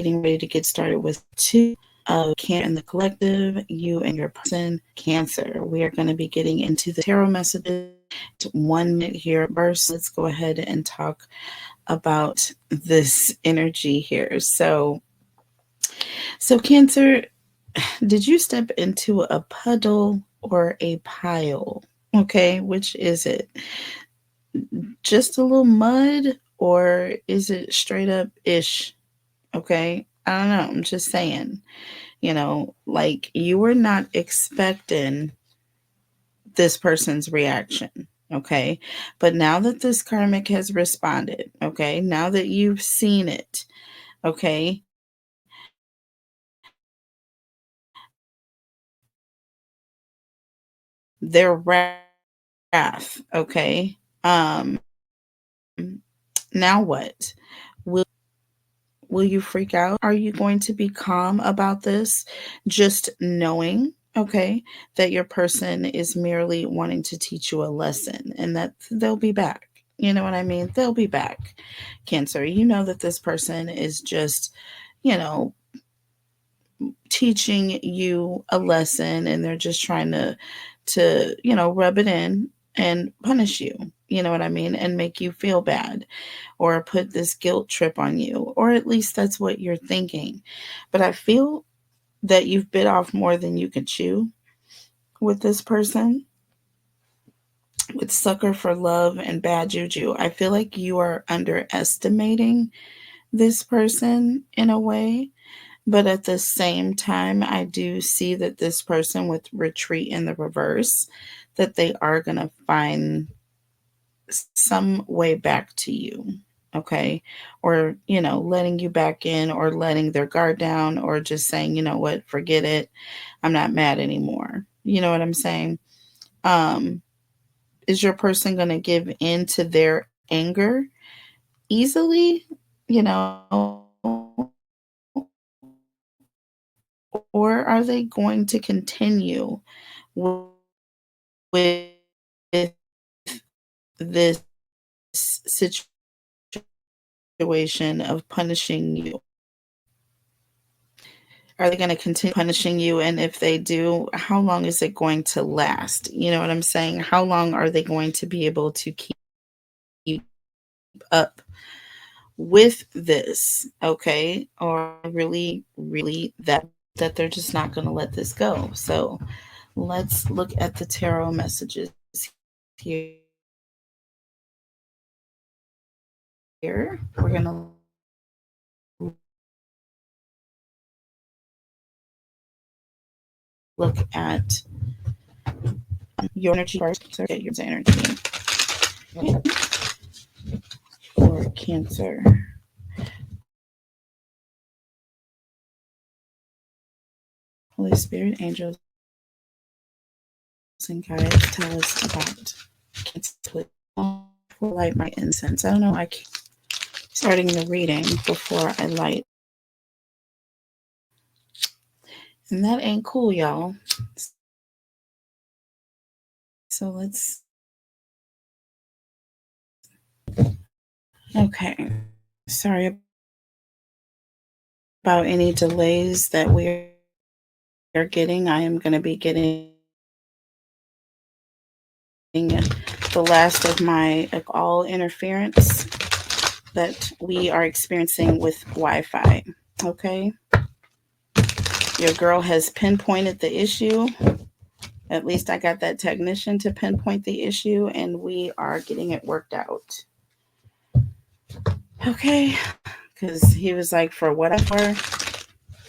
getting ready to get started with 2 of Cancer in the Collective, you and your person, Cancer. We are going to be getting into the tarot messages. 1 minute here first. Let's go ahead and talk about this energy here. So Cancer, did you step into a puddle or a pile? Okay, which is it? Just a little mud, or is it straight up ish? Okay, I don't know. I'm just saying, like you were not expecting this person's reaction. Okay, but now that this karmic has responded, okay, now that you've seen it, okay, their wrath, okay, now what? Will Will you freak out? Are you going to be calm about this? Just knowing, okay, that your person is merely wanting to teach you a lesson and that they'll be back. You know what I mean? They'll be back. Cancer, you know that this person is just, you know, teaching you a lesson and they're just trying to rub it in and punish you. You know what I mean? And make you feel bad or put this guilt trip on you, or at least that's what you're thinking. But I feel that you've bit off more than you could chew with this person, with sucker for love and bad juju. I feel like you are underestimating this person in a way. But at the same time, I do see that this person with retreat in the reverse, that they are going to find some way back to you. Okay. Or, letting you back in or letting their guard down or just saying, you know what, forget it. I'm not mad anymore. You know what I'm saying? Um, is your person going to give in to their anger easily? You know, or are they going to continue with this situation of punishing you? Are they going to continue punishing you? And if they do, how long is it going to last? You know what I'm saying? How long are they going to be able to keep up with this? Okay. Or really, really that they're just not going to let this go. So let's look at the tarot messages here. We're going to look at your energy first. So get your energy for Cancer. Holy Spirit, angels, and guides, tell us about Cancer. Light my incense. I don't know. I keep starting the reading before I light, and that ain't cool, y'all. So let's. Okay. Sorry about any delays that we are getting. I am going to be getting the last of my all interference that we are experiencing with Wi-Fi. Okay. Your girl has pinpointed the issue. At least I got that technician to pinpoint the issue and we are getting it worked out. Okay. Because he was like, for whatever,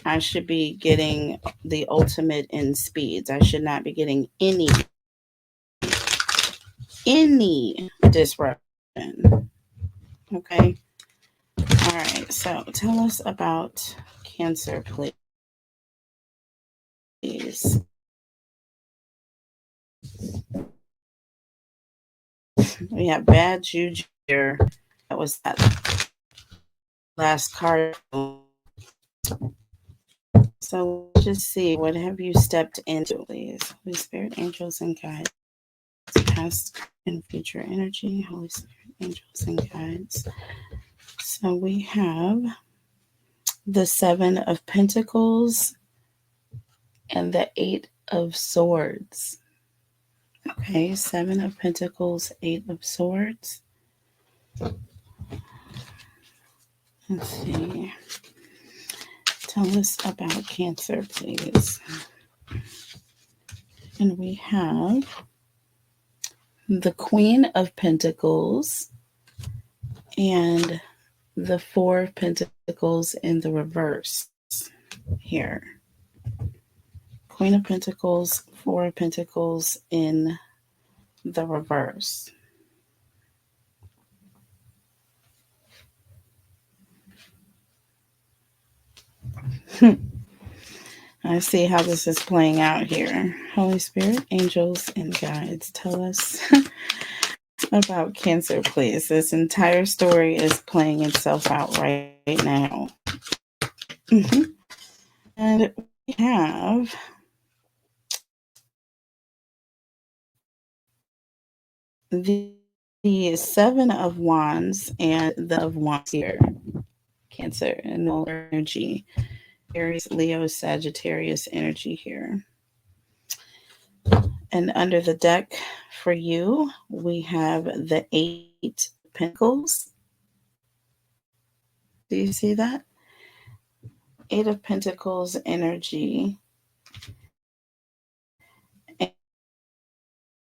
I should be getting the ultimate in speeds. I should not be getting any disruption. Okay. All right. So tell us about Cancer, please. We have bad juju here. That was that last card. So let's just see, what have you stepped into, please? Holy Spirit, angels, and guides, past and future energy. Holy Spirit, angels, and guides. So we have the Seven of Pentacles, and the Eight of Swords. Okay, Seven of Pentacles, Eight of Swords. Let's see. Tell us about Cancer, please. And we have the Queen of Pentacles and the Four of Pentacles in the reverse here. Queen of Pentacles, Four of Pentacles in the reverse. I see how this is playing out here. Holy Spirit, angels, and guides, tell us about Cancer, please. This entire story is playing itself out right now. And we have the Seven of Wands and the of Wands here. Cancer and the energy. Aries, Leo, Sagittarius energy here. And under the deck for you, we have the Eight of Pentacles. Do you see that? Eight of Pentacles energy.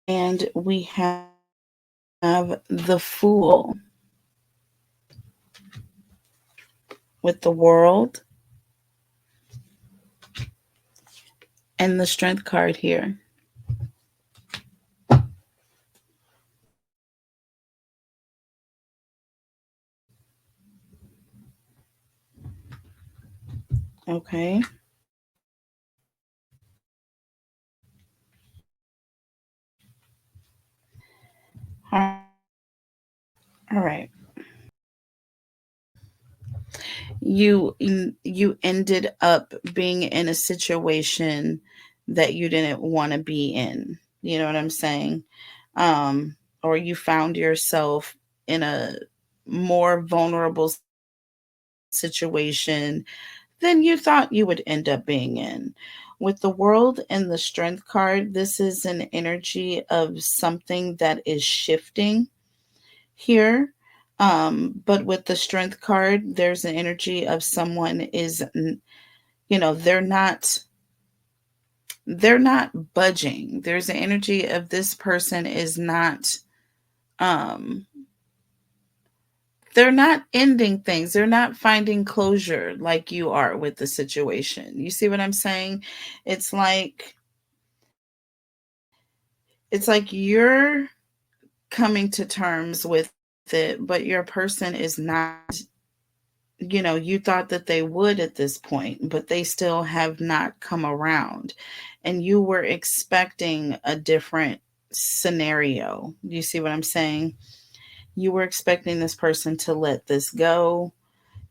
And we have the Fool with the World and the Strength card here. Okay. All right. You ended up being in a situation that you didn't want to be in. You know what I'm saying? Or you found yourself in a more vulnerable situation than you thought you would end up being in. With the World and the Strength card, this is an energy of something that is shifting here. But with the Strength card, there's an energy of someone is, they're not budging. There's an energy of this person is not, um, they're not ending things. They're not finding closure like you are with the situation. You see what I'm saying? It's like, you're coming to terms with it, but your person is not, you thought that they would at this point, but they still have not come around. And you were expecting a different scenario. Do you see what I'm saying? You were expecting this person to let this go.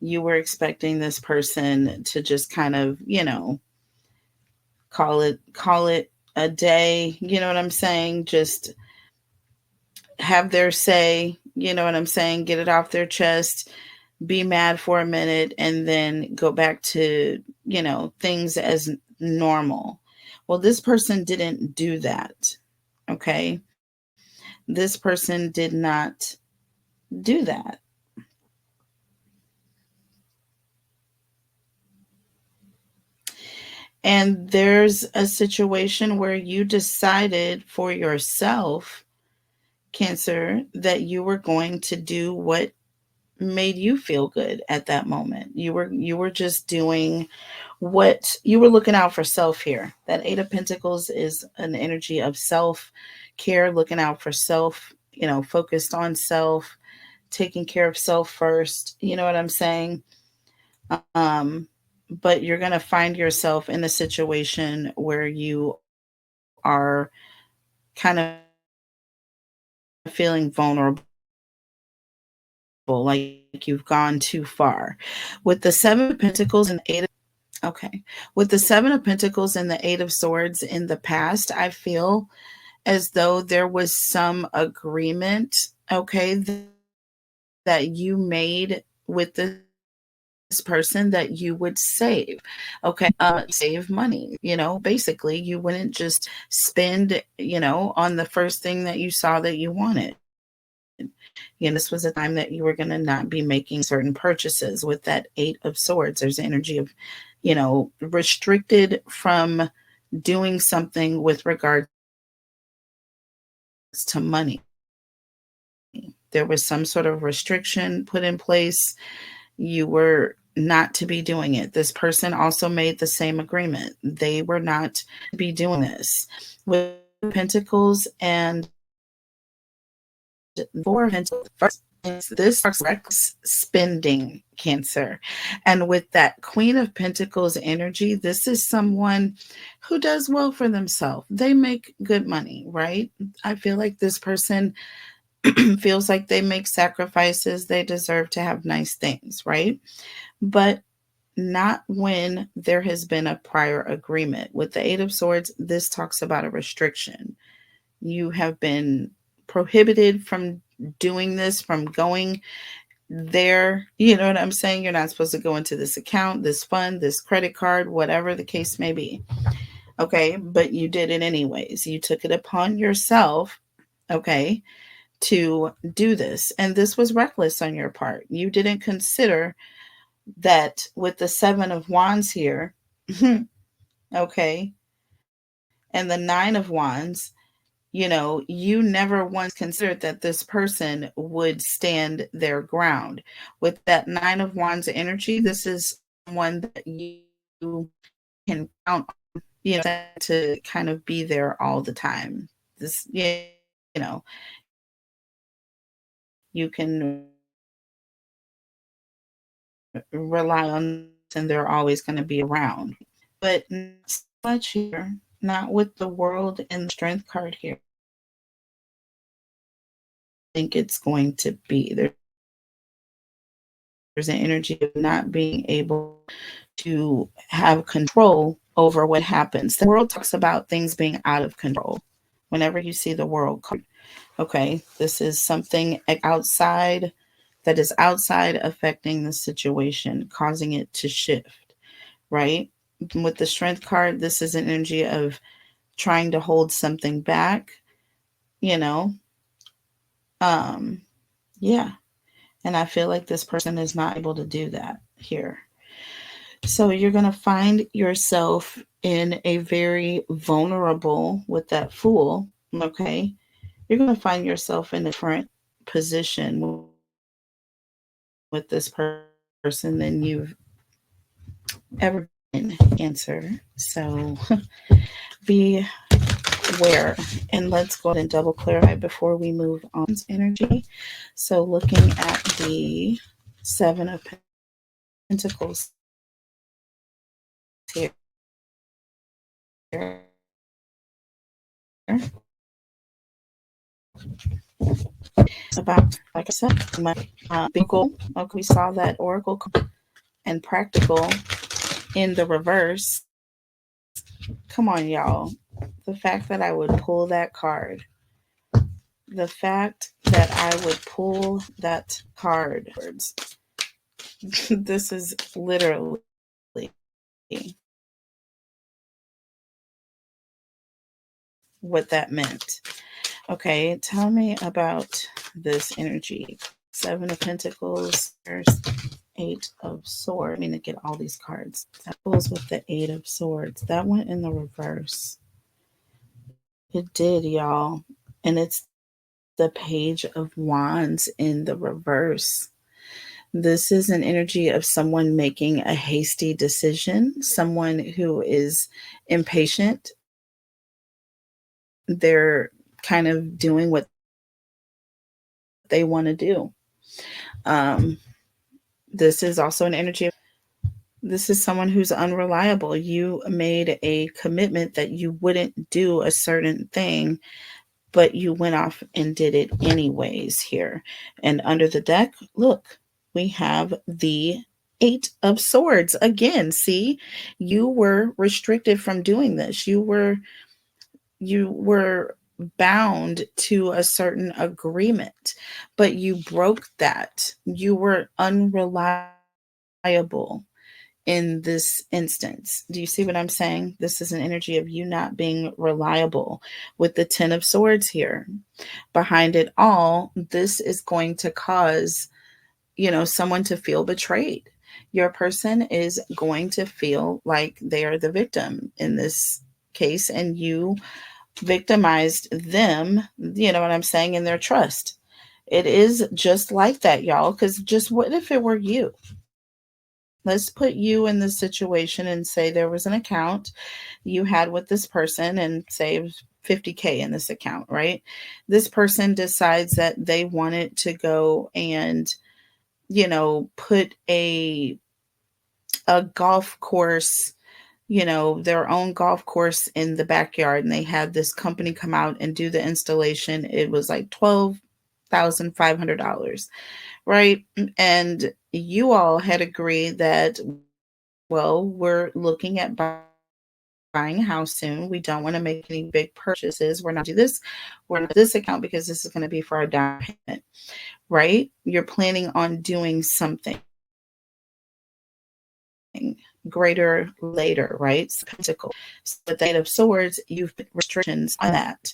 You were expecting this person to just kind of, call it a day. You know what I'm saying? Just have their say, you know what I'm saying? Get it off their chest, be mad for a minute, and then go back to, things as normal. Well, this person didn't do that. Okay. This person did not do that. And there's a situation where you decided for yourself, Cancer, that you were going to do what made you feel good at that moment. You were just doing what you were looking out for self here. That Eight of Pentacles is an energy of self care, looking out for self, focused on self, taking care of self first. You know what I'm saying? Um, but you're going to find yourself in a situation where you are kind of feeling vulnerable, like you've gone too far. With the Seven of Pentacles and the Eight of Okay. With the Seven of Pentacles and the Eight of Swords in the past, I feel as though there was some agreement, okay, that you made with this person that you would save. Okay. Save money, basically you wouldn't just spend, on the first thing that you saw that you wanted. This was a time that you were going to not be making certain purchases. With that Eight of Swords, there's energy of, restricted from doing something with regards to money. There was some sort of restriction put in place. You were not to be doing it. This person also made the same agreement. They were not to be doing this. With Pentacles and Four of Pentacles, this is reckless spending, Cancer. And with that Queen of Pentacles energy, this is someone who does well for themselves. They make good money, right? I feel like this person feels like they make sacrifices. They deserve to have nice things, right? But not when there has been a prior agreement. With the Eight of Swords, this talks about a restriction. You have been prohibited from doing this, from going there. You know what I'm saying? You're not supposed to go into this account, this fund, this credit card, whatever the case may be. Okay, but you did it anyways. You took it upon yourself, okay, to do this. And this was reckless on your part. You didn't consider that with the Seven of Wands here, okay, and the Nine of Wands, you never once considered that this person would stand their ground. With that Nine of Wands energy, this is someone that you can count on, to kind of be there all the time. This, know, you can rely on, and they're always going to be around. But not so much here, not with the World and the Strength card here. I think it's going to be there's an energy of not being able to have control over what happens. The World talks about things being out of control. Whenever you see the World card, okay, this is something outside that is outside affecting the situation, causing it to shift, right? With the Strength card, this is an energy of trying to hold something back, you know. Yeah. And I feel like this person is not able to do that here. So you're going to find yourself in a very vulnerable, with that Fool, okay? You're going to find yourself in a different position with this person than you've ever been, Cancer. So be aware, and let's go ahead and double clarify before we move on to energy. So looking at the Seven of Pentacles here, about, like I said, my goal. Okay, we saw that Oracle and Practical in the reverse. Come on, y'all. The fact that I would pull that card. The fact that I would pull that card. This is literally what that meant. Okay, tell me about this energy. Seven of Pentacles, Eight of Swords. I mean, to get all these cards. That goes with the Eight of Swords. That went in the reverse. It did, y'all. And it's the Page of Wands in the reverse. This is an energy of someone making a hasty decision, someone who is impatient. They're kind of doing what they want to do. This is also an energy. This is someone who's unreliable. You made a commitment that you wouldn't do a certain thing, but you went off and did it anyways here. And under the deck, look, we have the Eight of Swords. Again, see, you were restricted from doing this. You were bound to a certain agreement, but you broke that. You were unreliable. reliable in this instance. Do you see what I'm saying? This is an energy of you not being reliable with the Ten of Swords here. Behind it all, this is going to cause, someone to feel betrayed. Your person is going to feel like they are the victim in this case, and you victimized them, you know what I'm saying, in their trust. It is just like that, y'all, because just what if it were you? Let's put you in this situation and say there was an account you had with this person and say it was 50K in this account, right? This person decides that they wanted to go and, put a golf course, their own golf course in the backyard, and they had this company come out and do the installation. It was like $12,500, right? And you all had agreed that, well, we're looking at buying a house soon. We don't want to make any big purchases. We're not do this. We're not this account because this is going to be for our down payment, right? You're planning on doing something greater later, right? So Pentacle. So with the Eight of Swords, you've put restrictions on that.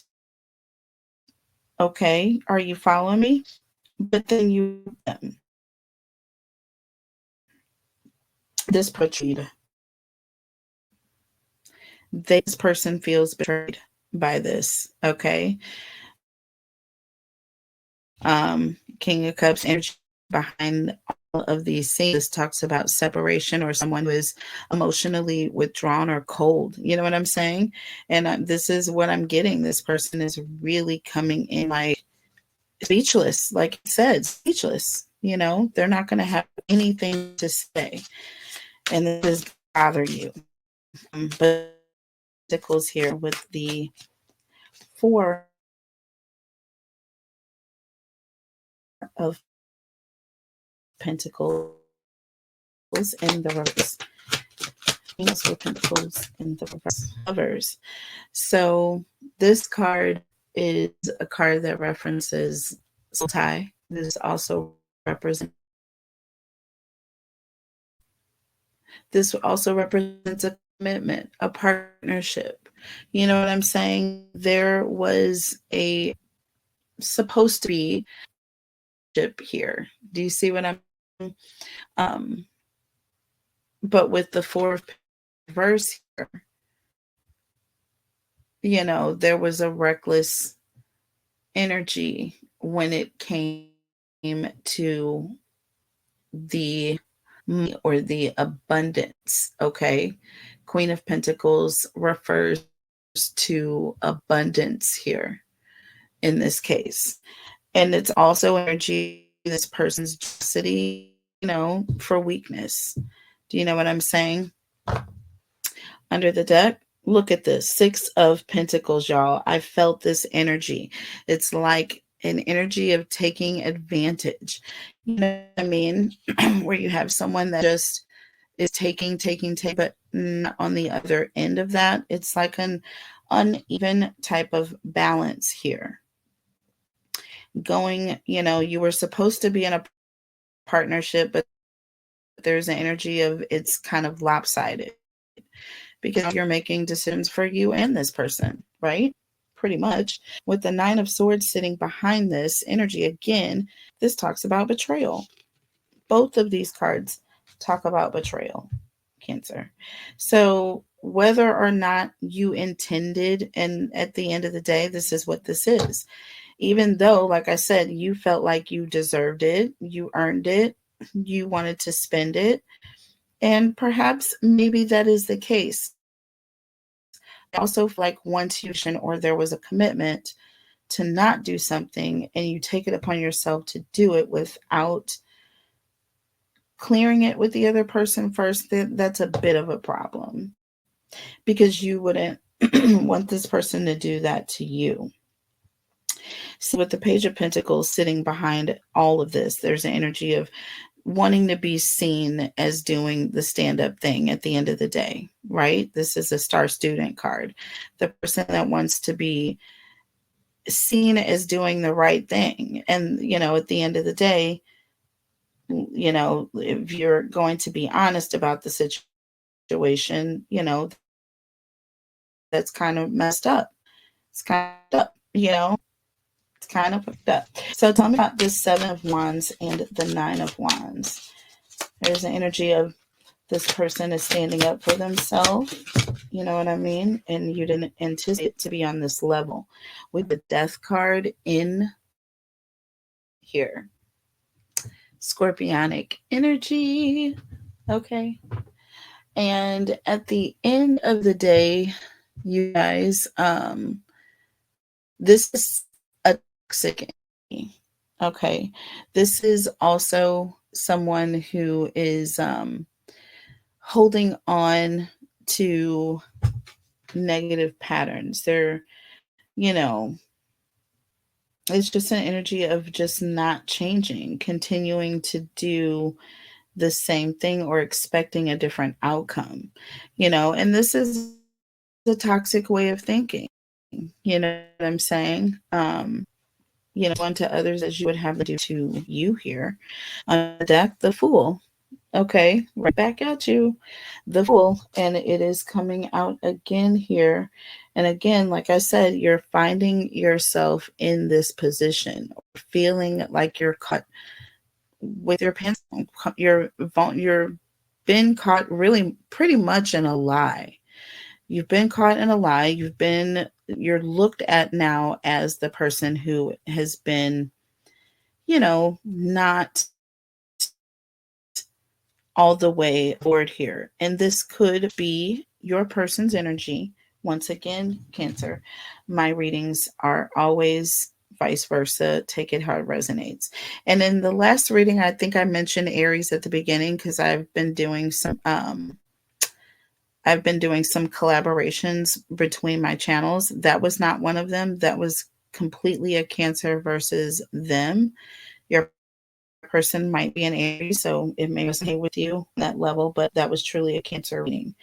Okay, are you following me? But then this betrayed. This person feels betrayed by this. Okay. King of Cups energy behind all of these scenes. This talks about separation or someone who is emotionally withdrawn or cold. You know what I'm saying? And this is what I'm getting. This person is really coming in like speechless, like I said, speechless. They're not going to have anything to say. And this is bother you. But Pentacles here with the Four of Pentacles in the reverse. Queens of Pentacles in the reverse. Lovers. So this card is a card that references soul tie. This also represents a commitment, a partnership. You know what I'm saying? There was a supposed to be here. Do you see what I'm but with the Four of Reverse here, there was a reckless energy when it came to the money or the abundance. Okay. Queen of Pentacles refers to abundance here in this case. And it's also energy, this person's jealousy, for weakness. Do you know what I'm saying? Under the deck, look at this. Six of Pentacles, y'all. I felt this energy. It's like an energy of taking advantage. You know what I mean? Where you have someone that just is taking, but not on the other end of that. It's like an uneven type of balance here. Going, you were supposed to be in a partnership, but there's an energy of it's kind of lopsided because you're making decisions for you and this person, right? Pretty much. With the Nine of Swords sitting behind this energy, again, this talks about betrayal. Both of these cards talk about betrayal, Cancer. So whether or not you intended, and at the end of the day, this is what this is. Even though, like I said, you felt like you deserved it, you earned it, you wanted to spend it, and perhaps maybe that is the case. Also, like once you or there was a commitment to not do something and you take it upon yourself to do it without clearing it with the other person first, that's a bit of a problem because you wouldn't want this person to do that to you. So with the Page of Pentacles sitting behind all of this, there's an energy of wanting to be seen as doing the stand-up thing at the end of the day, right? This is a Star Student card. The person that wants to be seen as doing the right thing. And, at the end of the day, if you're going to be honest about the situation, that's kind of messed up. It's kind of up, it's kind of fucked up. So tell me about this Seven of Wands and the Nine of Wands. There's an energy of this person is standing up for themselves. You know what I mean? And you didn't anticipate it to be on this level. With the Death card in here. Scorpionic energy. Okay. And at the end of the day, you guys, this is a toxic energy. Okay. This is also someone who is holding on to negative patterns. You know, it's just an energy of just not changing, continuing to do the same thing or expecting a different outcome, and this is a toxic way of thinking. You know what I'm saying? Unto others as you would have them do to you here. On the deck, the Fool. Okay, right back at you, the Fool, and it is coming out again here. And again, like I said, you're finding yourself in this position, feeling like you're caught with your pants on. You're been caught really pretty much in a lie. You've been caught in a lie. You're looked at now as the person who has been, not all the way forward here. And this could be your person's energy. Once again, Cancer, my readings are always vice versa. Take it how it resonates. And in the last reading, I think I mentioned Aries at the beginning because I've been doing some collaborations between my channels. That was not one of them. That was completely a Cancer versus them. Your person might be an Aries, so it may resonate with you on that level, but that was truly a Cancer reading.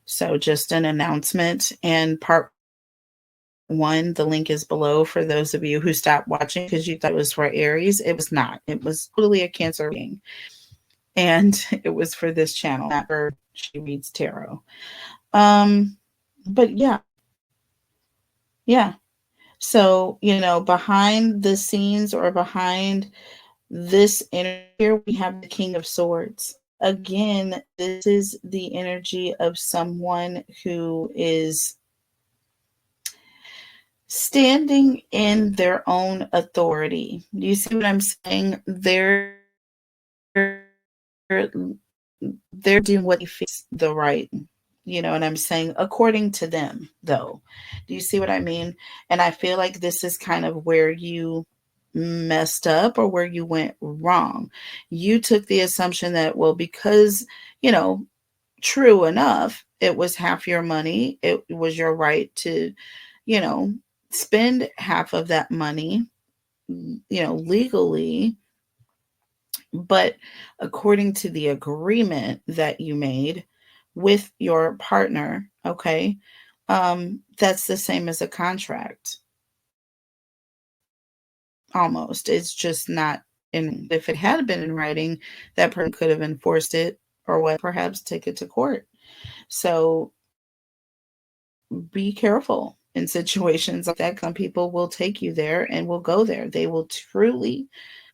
So just an announcement. And part one, the link is below for those of you who stopped watching because you thought it was for Aries. It was not. It was totally a Cancer reading. And it was for this channel, not for She Reads Tarot. But yeah. So, behind the scenes or behind this energy here, we have the King of Swords. Again, this is the energy of someone who is standing in their own authority. Do you see what I'm saying? They're doing what they feel the right. You know what I'm saying? According to them, though. Do you see what I mean? And I feel like this is kind of where you messed up or where you went wrong. You took the assumption that, well, because, true enough, it was half your money. It was your right to, you know, spend half of that money, legally. But according to the agreement that you made with your partner, okay, that's the same as a contract. Almost. It's just not in. If it had been in writing, that person could have enforced it or what, perhaps take it to court. So be careful in situations like that. Some people will take you there and will go there. They will truly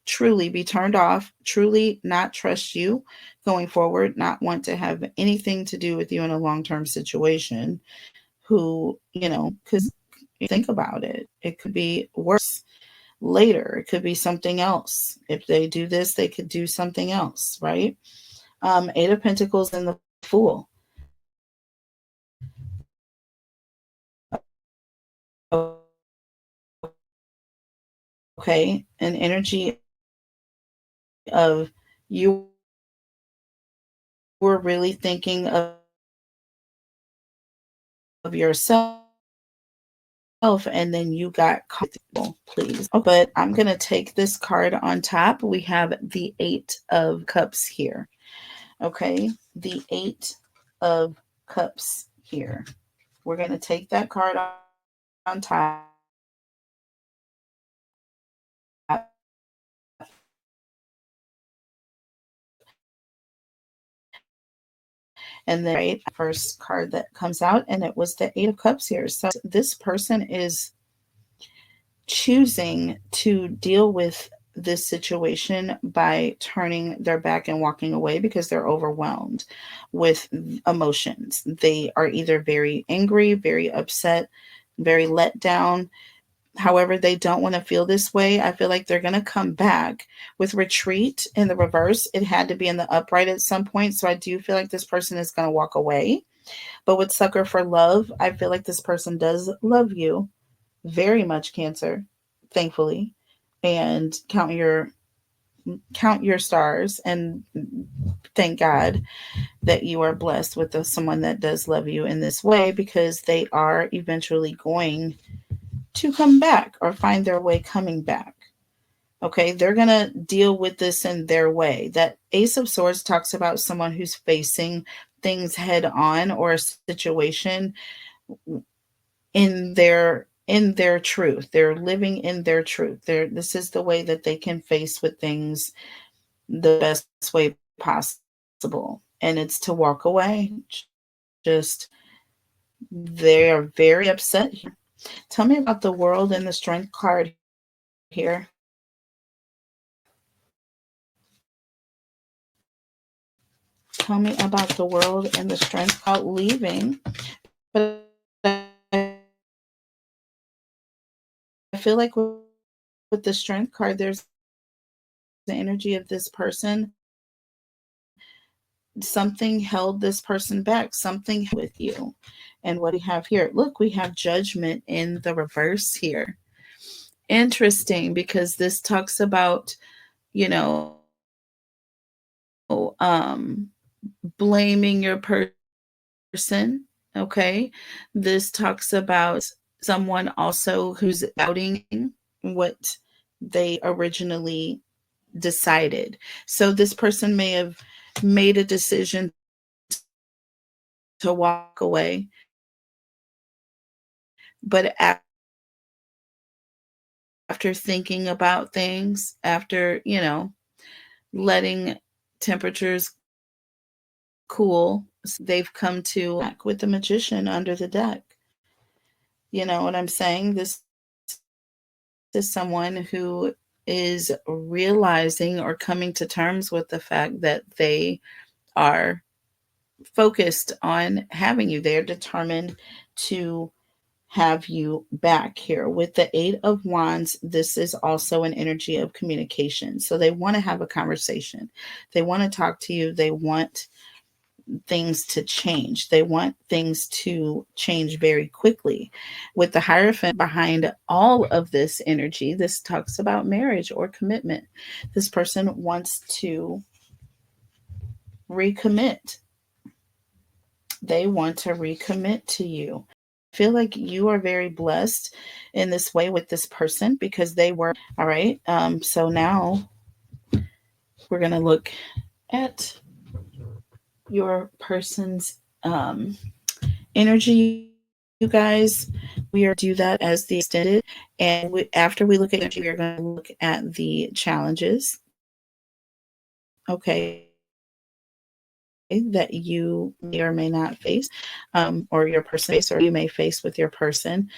be turned off, truly not trust you going forward, not want to have anything to do with you in a long-term situation. Who, because think about it, it could be worse later. It could be something else. If they do this, they could do something else, right? Eight of Pentacles and the Fool. Okay, an energy of you were really thinking of yourself and then you got comfortable, please. Oh, but I'm going to take this card on top. We have the Eight of Cups here. Okay, the Eight of Cups here. We're going to take that card on top. And then right first card that comes out, and it was the Eight of Cups here. So this person is choosing to deal with this situation by turning their back and walking away because they're overwhelmed with emotions. They are either very angry, very upset, very let down. However, they don't want to feel this way. I feel like they're going to come back with retreat in the reverse. It had to be in the upright at some point. So I do feel like this person is going to walk away. But with sucker for love, I feel like this person does love you very much, Cancer, thankfully. And count your stars and thank God that you are blessed with someone that does love you in this way, because they are eventually going to come back or find their way coming back. Okay, they're going to deal with this in their way. That Ace of Swords talks about someone who's facing things head on, or a situation in their truth. They're living in their truth. This is the way that they can face with things the best way possible. And it's to walk away. Just they are very upset. Tell me about the World and the Strength card here. Tell me about the World and the Strength card leaving. But I feel like with the Strength card, there's the energy of this person. Something held this person back, something with you. And what do we have here? Look, we have Judgment in the reverse here. Interesting, because this talks about, you know, blaming your person. Okay. This talks about someone also who's doubting what they originally decided. So this person may have made a decision to walk away, but after thinking about things, after, letting temperatures cool, they've come to act with the Magician under the deck. You know what I'm saying? This is someone who is realizing or coming to terms with the fact that they are focused on having you. They're determined to have you back here. With the Eight of Wands, this is also an energy of communication. So they want to have a conversation. They want to talk to you. They want things to change. They want things to change very quickly. With the Hierophant behind all of this energy, this talks about marriage or commitment. This person wants to recommit. They want to recommit to you. I feel like you are very blessed in this way with this person because they were all right. So now we're going to look at your person's energy, you guys. We are do that as the extended, and after we look at energy, we are going to look at the challenges. Okay, that you may or may not face, or your person face, or you may face with your person.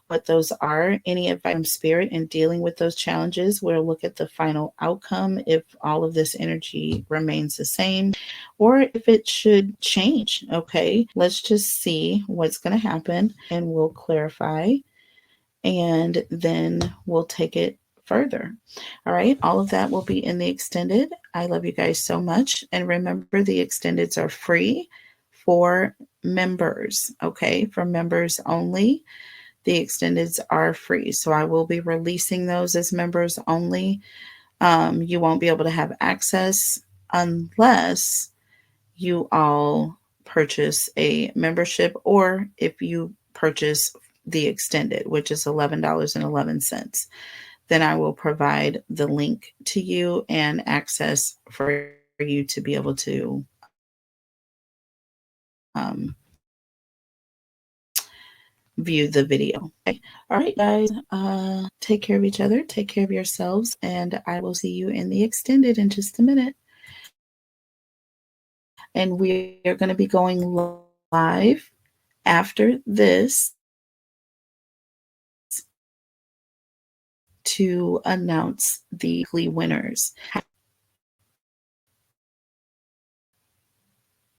What those are, any advice from spirit in dealing with those challenges. We'll look at the final outcome, if all of this energy remains the same or if it should change. Okay, let's just see what's going to happen and we'll clarify, and then we'll take it further. All right, all of that will be in the extended. I love you guys so much, and remember, the extendeds are free for members. Okay, for members only. The extendeds are free. So I will be releasing those as members only. You won't be able to have access unless you all purchase a membership, or if you purchase the extended, which is $11.11. Then I will provide the link to you and access for you to be able to view the video. Okay. All right, guys. Take care of each other. Take care of yourselves. And I will see you in the extended in just a minute. and we are going to be going live after this to announce the weekly winners.